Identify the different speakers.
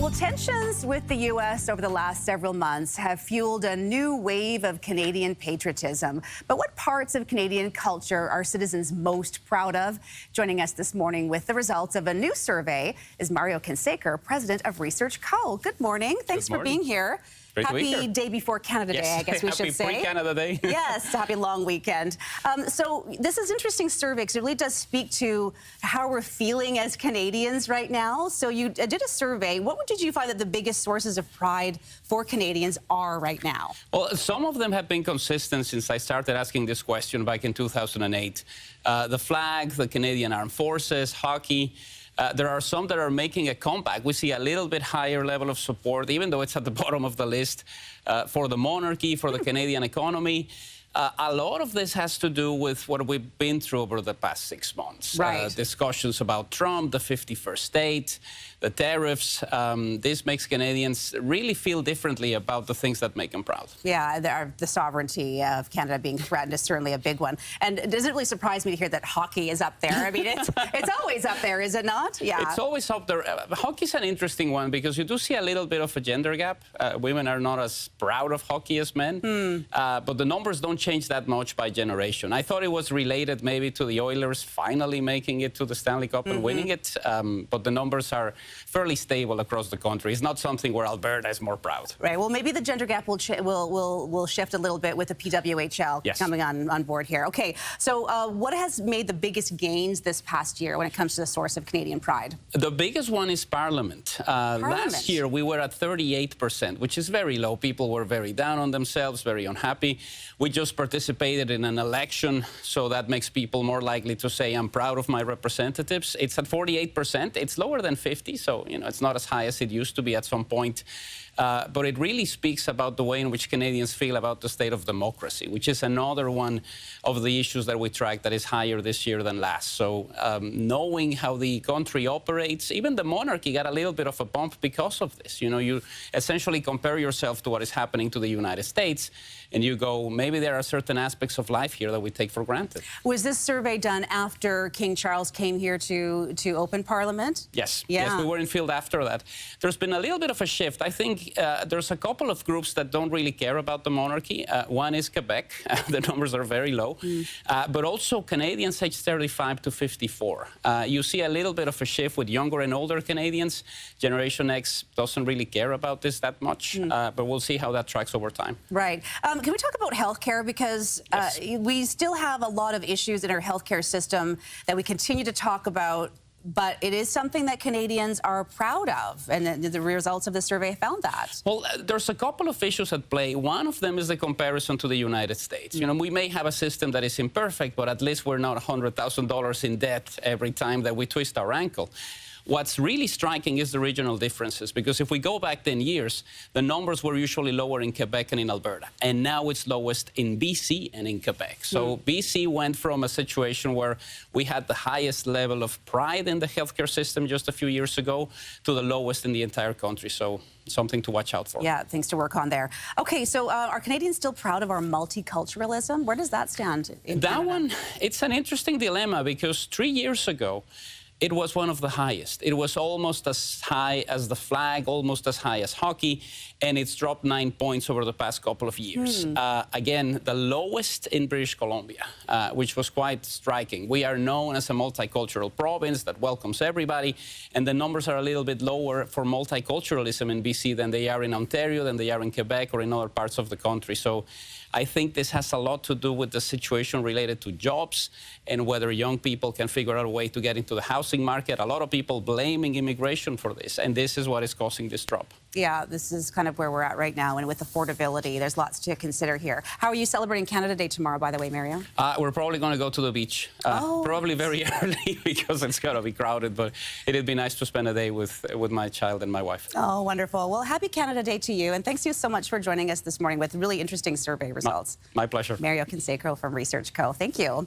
Speaker 1: Well, tensions with the U.S. over the last several months have fueled a new wave of Canadian patriotism. But what parts of Canadian culture are citizens most proud of? Joining us this morning with the results of a new survey is Mario Canseco, president of Research Co. Good morning. Thanks for being here. Happy day before Canada Day, I guess we should say.
Speaker 2: Happy pre-Canada Day.
Speaker 1: Yes, happy long weekend. So this is an interesting survey because it really does speak to how we're feeling as Canadians right now. So you did a survey. What did you find that the biggest sources of pride for Canadians are right now?
Speaker 2: Well, some of them have been consistent since I started asking this question back in 2008. The flag, the Canadian Armed Forces, hockey. There are some that are making a comeback. We see a little bit higher level of support, even though it's at the bottom of the list, for the monarchy, for the Canadian economy. A lot of this has to do with what we've been through over the past 6 months.
Speaker 1: Right.
Speaker 2: Discussions about Trump, the 51st state, the tariffs. This makes Canadians really feel differently about the things that make them proud.
Speaker 1: Yeah, the sovereignty of Canada being threatened is certainly a big one. And it doesn't really surprise me to hear that hockey is up there. I mean, it's always up there, is it not? Yeah.
Speaker 2: It's always up there. Hockey's an interesting one because you do see a little bit of a gender gap. Women are not as proud of hockey as men. But the numbers don't change that much by generation. I thought it was related maybe to the Oilers finally making it to the Stanley Cup and winning it. But the numbers are fairly stable across the country. It's not something where Alberta is more proud.
Speaker 1: Right. Well, maybe the gender gap will shift a little bit with the PWHL coming on board here. Okay. So what has made the biggest gains this past year when it comes to the source of Canadian pride?
Speaker 2: The biggest one is Parliament. Last year, we were at 38%, which is very low. People were very down on themselves, very unhappy. We just participated in an election, so that makes people more likely to say, I'm proud of my representatives. It's at 48%. It's lower than 50, so it's not as high as it used to be at some point. But it really speaks about the way in which Canadians feel about the state of democracy, which is another one of the issues that we track that is higher this year than last. So knowing how the country operates, even the monarchy got a little bit of a bump because of this. You essentially compare yourself to what is happening to the United States, and you go, maybe there are certain aspects of life here that we take for granted.
Speaker 1: Was this survey done after King Charles came here to open Parliament?
Speaker 2: Yes.
Speaker 1: Yeah.
Speaker 2: Yes, we were in field after that. There's been a little bit of a shift. I think there's a couple of groups that don't really care about the monarchy. One is Quebec. The numbers are very low. But also Canadians aged 35 to 54. You see a little bit of a shift with younger and older Canadians. Generation X doesn't really care about this that much. But we'll see how that tracks over time.
Speaker 1: Right. Can we talk about healthcare? Because we still have a lot of issues in our healthcare system that we continue to talk about, but it is something that Canadians are proud of, and the results of the survey found that.
Speaker 2: Well, there's a couple of issues at play. One of them is the comparison to the United States. We may have a system that is imperfect, but at least we're not $100,000 in debt every time that we twist our ankle. What's really striking is the regional differences, because if we go back 10 years, the numbers were usually lower in Quebec and in Alberta, and now it's lowest in BC and in Quebec. So BC went from a situation where we had the highest level of pride in the healthcare system just a few years ago to the lowest in the entire country. So something to watch out for.
Speaker 1: Yeah, things to work on there. Okay, so are Canadians still proud of our multiculturalism? Where does that stand in
Speaker 2: That
Speaker 1: Canada?
Speaker 2: one, it's an interesting dilemma, because 3 years ago, it was one of the highest. It was almost as high as the flag, almost as high as hockey, and it's dropped 9 points over the past couple of years. Again, the lowest in British Columbia, which was quite striking. We are known as a multicultural province that welcomes everybody, and the numbers are a little bit lower for multiculturalism in BC than they are in Ontario, than they are in Quebec or in other parts of the country. So I think this has a lot to do with the situation related to jobs and whether young people can figure out a way to get into the housing market. A lot of people blaming immigration for this, and this is what is causing this drop.
Speaker 1: Yeah, this is kind of where we're at right now, and with affordability, there's lots to consider here. How are you celebrating Canada Day tomorrow, by the way, Mario?
Speaker 2: We're probably going to go to the beach, probably very early because it's going to be crowded, but it'd be nice to spend a day with my child and my wife.
Speaker 1: Oh, wonderful. Well, happy Canada Day to you, and thanks you so much for joining us this morning with really interesting survey results.
Speaker 2: My pleasure.
Speaker 1: Mario Canseco from Research Co. Thank you.